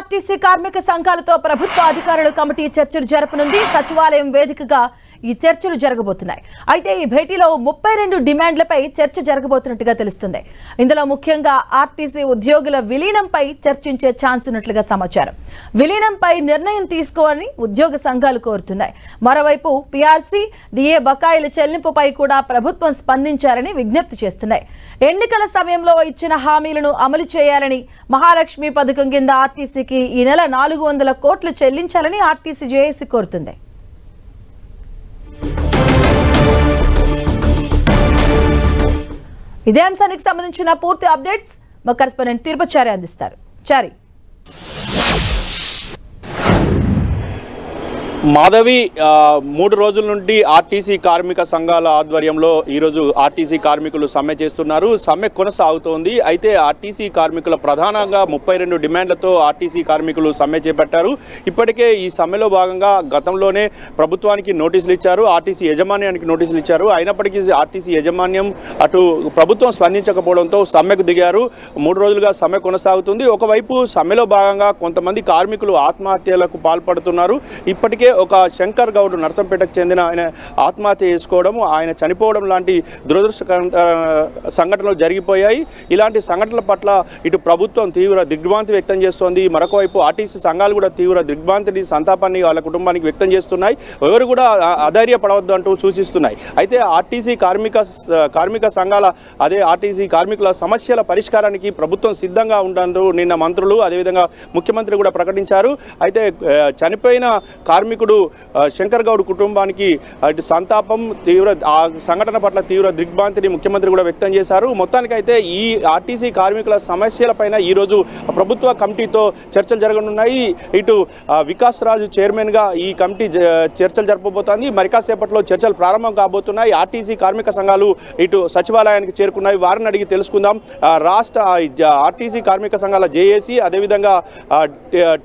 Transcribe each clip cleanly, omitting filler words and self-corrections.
RTC కార్మిక సంఘాలతో ప్రభుత్వ అధికారుల కమిటీ చర్చలు జరపనుంది. సచివాలయం వేదికగా ఈ చర్చలు జరగబోతున్నాయి. అయితే ఈ భేటీలో 32 డిమాండ్లపై చర్చ జరగబోతున్నట్టుగా తెలుస్తుంది. ఇందులో ముఖ్యంగా ఆర్టీసీ ఉద్యోగుల విలీనంపై చర్చించే ఛాన్స్ ఉన్నట్లుగా సమాచారం. విలీనంపై నిర్ణయం తీసుకోవాలని ఉద్యోగ సంఘాలు కోరుతున్నాయి. మరోవైపు పీఆర్సీ, డిఏ బకాయిల చెల్లింపుపై కూడా ప్రభుత్వం స్పందించారని విజ్ఞప్తి చేస్తున్నాయి. ఎన్నికల సమయంలో ఇచ్చిన హామీలను అమలు చేయాలని, మహాలక్ష్మి పథకం కింద ఆర్టీసీకి ఈ నెల 400 కోట్లు చెల్లించాలని ఆర్టీసీ జేఏసీ కోరుతుంది. ఇదే అంశానికి సంబంధించిన పూర్తి అప్డేట్స్ మా కరెస్పాండెంట్ తిరుపచారి అందిస్తారు. చారి, మాధవి, 3 రోజుల నుండి ఆర్టీసీ కార్మిక సంఘాల ఆధ్వర్యంలో ఈరోజు ఆర్టీసీ కార్మికులు సమ్మె చేస్తున్నారు. సమ్మె కొనసాగుతోంది. అయితే ఆర్టీసీ కార్మికుల ప్రధానంగా 32 డిమాండ్లతో ఆర్టీసీ కార్మికులు సమ్మె చేపట్టారు. ఇప్పటికే ఈ సమ్మెలో భాగంగా గతంలోనే ప్రభుత్వానికి నోటీసులు ఇచ్చారు, ఆర్టీసీ యాజమాన్యానికి నోటీసులు ఇచ్చారు. అయినప్పటికీ ఆర్టీసీ యాజమాన్యం అటు ప్రభుత్వం స్పందించకపోవడంతో సమ్మెకు దిగారు. 3 రోజులుగా సమ్మె కొనసాగుతుంది. ఒకవైపు సమ్మెలో భాగంగా కొంతమంది కార్మికులు ఆత్మహత్యలకు పాల్పడుతున్నారు. ఇప్పటికే ఒక శంకర్ గౌడ్ నర్సంపేటకు చెందిన ఆయన ఆత్మహత్య చేసుకోవడం, ఆయన చనిపోవడం లాంటి దురదృష్టకర సంఘటనలు జరిగిపోయాయి. ఇలాంటి సంఘటనల పట్ల ఇటు ప్రభుత్వం తీవ్ర దిగ్భ్రాంతి వ్యక్తం చేస్తోంది. మరొక వైపు ఆర్టీసీ సంఘాలు కూడా తీవ్ర దిగ్భ్రాంతిని, సంతాపాన్ని వాళ్ళ కుటుంబానికి వ్యక్తం చేస్తున్నాయి. ఎవరు కూడా అధైర్యపడవద్దు అంటూ సూచిస్తున్నాయి. అయితే ఆర్టీసీ కార్మిక సంఘాల ఆర్టీసీ కార్మికుల సమస్యల పరిష్కారానికి ప్రభుత్వం సిద్ధంగా ఉంటూ నిన్న మంత్రులు, అదేవిధంగా ముఖ్యమంత్రి కూడా ప్రకటించారు. అయితే చనిపోయిన కార్మికుడు శంకర్ గౌడ్ కుటుంబానికి అటు సంతాపం, ఆ సంఘటన పట్ల తీవ్ర దిగ్భ్రాంతిని ముఖ్యమంత్రి కూడా వ్యక్తం చేశారు. మొత్తానికైతే ఈ ఆర్టీసీ కార్మికుల సమస్యలపైన ఈరోజు ప్రభుత్వ కమిటీతో చర్చలు జరగనున్నాయి. ఇటు వికాస్ రాజు చైర్మన్గా ఈ కమిటీ చర్చలు జరపబోతోంది. మరి కాసేపట్లో చర్చలు ప్రారంభం కాబోతున్నాయి. ఆర్టీసీ కార్మిక సంఘాలు ఇటు సచివాలయానికి చేరుకున్నాయి. వారిని అడిగి తెలుసుకుందాం. రాష్ట్ర ఆర్టీసీ కార్మిక సంఘాల జేఏసీ, అదేవిధంగా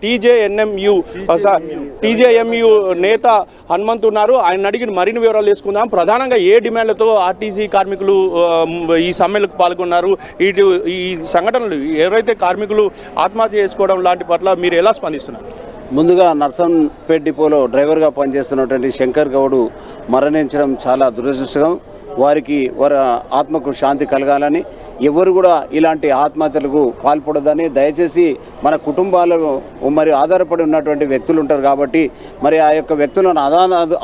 టీజేఎంయు నేత హనుమంత్ ఉన్నారు. ఆయన అడిగిన మరిన్ని వివరాలు తీసుకుందాం. ప్రధానంగా ఏ డిమాండ్లతో ఆర్టీసీ కార్మికులు ఈ సమ్మెలకు పాల్గొన్నారు, ఇటు ఈ సంఘటనలు ఎవరైతే కార్మికులు ఆత్మహత్య చేసుకోవడం లాంటి పట్ల మీరు ఎలా స్పందిస్తున్నారు? ముందుగా నర్సంపేట డిపోలో డ్రైవర్గా పనిచేస్తున్నటువంటి శంకర్ గౌడ్ మరణించడం చాలా దురదృష్టకరం. వారికి వారి ఆత్మకు శాంతి కలగాలని, ఎవరు కూడా ఇలాంటి ఆత్మహత్యలకు పాల్పడదని, దయచేసి మన కుటుంబాలు మరి ఆధారపడి ఉన్నటువంటి వ్యక్తులు ఉంటారు కాబట్టి మరి ఆ యొక్క వ్యక్తులను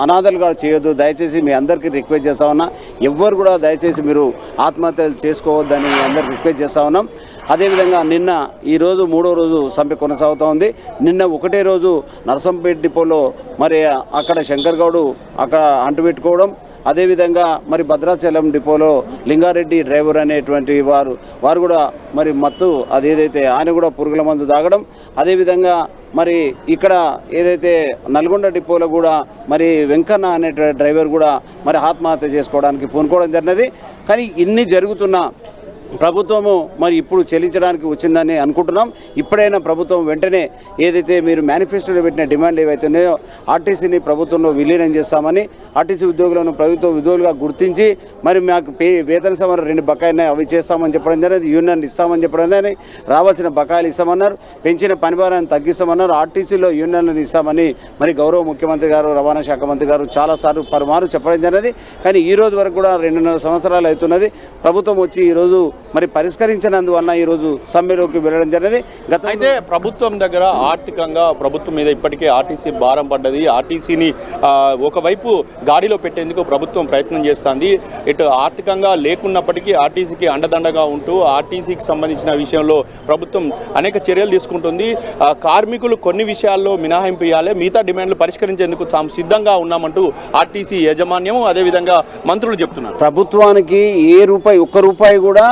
అనాథలుగా చేయొద్దు. దయచేసి మీ అందరికీ రిక్వెస్ట్ చేస్తా ఉన్నా. ఎవ్వరు కూడా దయచేసి మీరు ఆత్మహత్యలు చేసుకోవద్దని మీ అందరికి రిక్వెస్ట్ చేస్తా ఉన్నాం. అదేవిధంగా ఈరోజు 3వ రోజు సమ్మె కొనసాగుతూ ఉంది. నిన్న ఒకటే రోజు నర్సంపేట డిపోలో మరి అక్కడ శంకర్ గౌడ్ అక్కడ అంటుపెట్టుకోవడం, అదేవిధంగా మరి భద్రాచలం డిపోలో లింగారెడ్డి డ్రైవర్ అనేటువంటి వారు కూడా మరి మత్తు అదేదైతే ఆయన కూడా పురుగుల మందు తాగడం, అదేవిధంగా మరి ఇక్కడ ఏదైతే నల్గొండ డిపోలో కూడా మరి వెంకన్న అనే డ్రైవర్ కూడా మరి ఆత్మహత్య చేసుకోవడానికి పూనుకోవడం జరిగినది. కానీ ఇన్ని జరుగుతున్నా ప్రభుత్వము మరి ఇప్పుడు చెల్లించడానికి వచ్చిందని అనుకుంటున్నాం. ఇప్పుడైనా ప్రభుత్వం వెంటనే ఏదైతే మీరు మేనిఫెస్టోలో పెట్టిన డిమాండ్ ఏవైతే ఉన్నాయో ఆర్టీసీని ప్రభుత్వంలో విలీనం చేస్తామని, ఆర్టీసీ ఉద్యోగులను ప్రభుత్వ ఉద్యోగులుగా గుర్తించి మరి మాకు వేతన సవరణ 2 బకాయిలు అవి చేస్తామని చెప్పడం జరిగింది. యూనియన్ ఇస్తామని చెప్పడం జరిగింది. రావాల్సిన బకాయిలు ఇస్తామన్నారు. పెంచిన పనిభారాన్ని తగ్గిస్తామన్నారు. ఆర్టీసీలో యూనియన్లను ఇస్తామని మరి గౌరవ ముఖ్యమంత్రి గారు, రవాణా శాఖ మంత్రి గారు చాలాసార్లు పలుమారు చెప్పడం జరిగింది. కానీ ఈ రోజు వరకు కూడా 2.5 సంవత్సరాలు అవుతున్నది. ప్రభుత్వం వచ్చి ఈరోజు మరి పరిష్కరించినందువల్ల ఈరోజు సమ్మెలోకి వెళ్ళడం జరిగింది. అయితే ప్రభుత్వం దగ్గర ఆర్థికంగా ప్రభుత్వం మీద ఇప్పటికే ఆర్టీసీ భారం పడ్డది. ఆర్టీసీని ఒకవైపు గాడిలో పెట్టేందుకు ప్రభుత్వం ప్రయత్నం చేస్తుంది. ఇటు ఆర్థికంగా లేకున్నప్పటికీ ఆర్టీసీకి అండదండగా ఉంటూ ఆర్టీసీకి సంబంధించిన విషయంలో ప్రభుత్వం అనేక చర్యలు తీసుకుంటుంది. కార్మికులు కొన్ని విషయాల్లో మినహాయింపు ఇవ్వాలి, మిగతా డిమాండ్లు పరిష్కరించేందుకు తాము సిద్ధంగా ఉన్నామంటూ ఆర్టీసీ యాజమాన్యం, అదేవిధంగా మంత్రులు చెప్తున్నారు. ప్రభుత్వానికి ఒక్క రూపాయి కూడా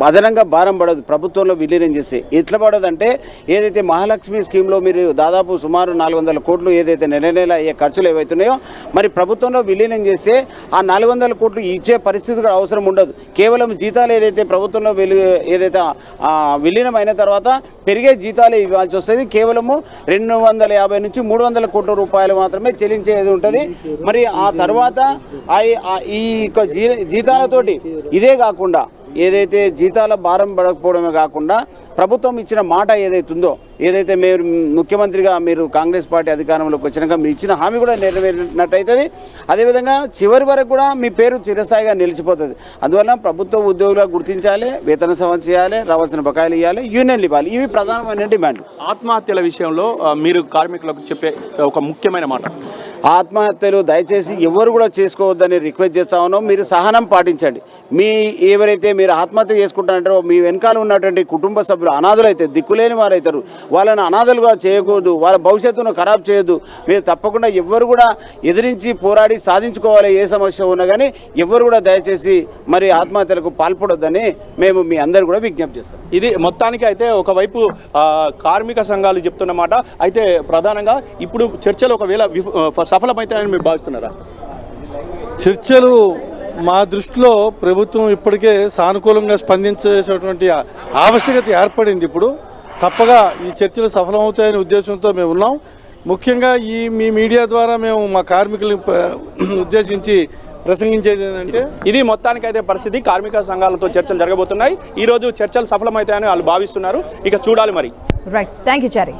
అదనంగా భారం పడదు ప్రభుత్వంలో విలీనం చేస్తే. ఎట్లా పడదంటే ఏదైతే మహాలక్ష్మి స్కీమ్లో మీరు దాదాపు సుమారు 400 కోట్లు ఏదైతే నెల అయ్యే ఖర్చులు ఏవైతున్నాయో మరి ప్రభుత్వంలో విలీనం చేస్తే ఆ 400 కోట్లు ఇచ్చే పరిస్థితి కూడా అవసరం ఉండదు. కేవలం జీతాలు ఏదైతే ప్రభుత్వంలో ఏదైతే విలీనం అయిన తర్వాత పెరిగే జీతాలు ఇవ్వాల్సి వస్తుంది. కేవలము 250 నుంచి 300 కోట్ల రూపాయలు మాత్రమే చెల్లించేది ఉంటుంది. మరి ఆ తర్వాత ఈ జీతాలతోటి ఇదే కాకుండా ఏదైతే జీతాల భారం పడకపోవడమే కాకుండా ప్రభుత్వం ఇచ్చిన మాట ఏదైతుందో, ఏదైతే మీరు ముఖ్యమంత్రిగా మీరు కాంగ్రెస్ పార్టీ అధికారంలోకి వచ్చినాక మీరు ఇచ్చిన హామీ కూడా నెరవేరినట్టయితుంది. అదేవిధంగా చివరి వరకు కూడా మీ పేరు చిరస్థాయిగా నిలిచిపోతుంది. అందువల్ల ప్రభుత్వ ఉద్యోగులుగా గుర్తించాలి, వేతన సవరణ చేయాలి, రావాల్సిన బకాయిలు ఇవ్వాలి, యూనియన్లు ఇవ్వాలి. ఇవి ప్రధానమైన డిమాండ్లు. ఆత్మహత్యల విషయంలో మీరు కార్మికులకు చెప్పే ఒక ముఖ్యమైన మాట, ఆత్మహత్యలు దయచేసి ఎవరు కూడా చేసుకోవద్దని రిక్వెస్ట్ చేస్తా ఉన్నాం. మీరు సహనం పాటించండి. ఎవరైతే మీరు ఆత్మహత్య చేసుకుంటారంటారో మీ వెనకాల ఉన్నటువంటి కుటుంబ సభ్యులు అనాథలు అయితే, దిక్కులేని వారు అవుతారు. వాళ్ళని అనాథలుగా చేయకూడదు, వాళ్ళ భవిష్యత్తును ఖరాబ్ చేయొద్దు. మీరు తప్పకుండా ఎవరు కూడా ఎదిరించి పోరాడి సాధించుకోవాలి. ఏ సమస్య ఉన్నా కానీ ఎవరు కూడా దయచేసి మరి ఆత్మహత్యలకు పాల్పడొద్దని మేము మీ అందరు కూడా విజ్ఞప్తి చేస్తాం. ఇది మొత్తానికి అయితే ఒకవైపు కార్మిక సంఘాలు చెప్తున్నమాట. అయితే ప్రధానంగా ఇప్పుడు చర్చలు ఒకవేళ సఫలమవుతాయని మీరు భావిస్తున్నారా? చర్చలు మా దృష్టిలో ప్రభుత్వం ఇప్పటికే సానుకూలంగా స్పందించేటువంటి ఆవశ్యకత ఏర్పడింది. ఇప్పుడు తప్పగా ఈ చర్చలు సఫలమవుతాయనే ఉద్దేశంతో మేము ఉన్నాం. ముఖ్యంగా మీ మీడియా ద్వారా మేము మా కార్మికులను ఉద్దేశించి ప్రసంగించేది ఏంటంటే, ఇది మొత్తానికైతే పరిస్థితి. కార్మిక సంఘాలతో చర్చలు జరగబోతున్నాయి. ఈ రోజు చర్చలు సఫలమవుతాయని వాళ్ళు భావిస్తున్నారు. ఇక చూడాలి మరి. Right, thank you Chari.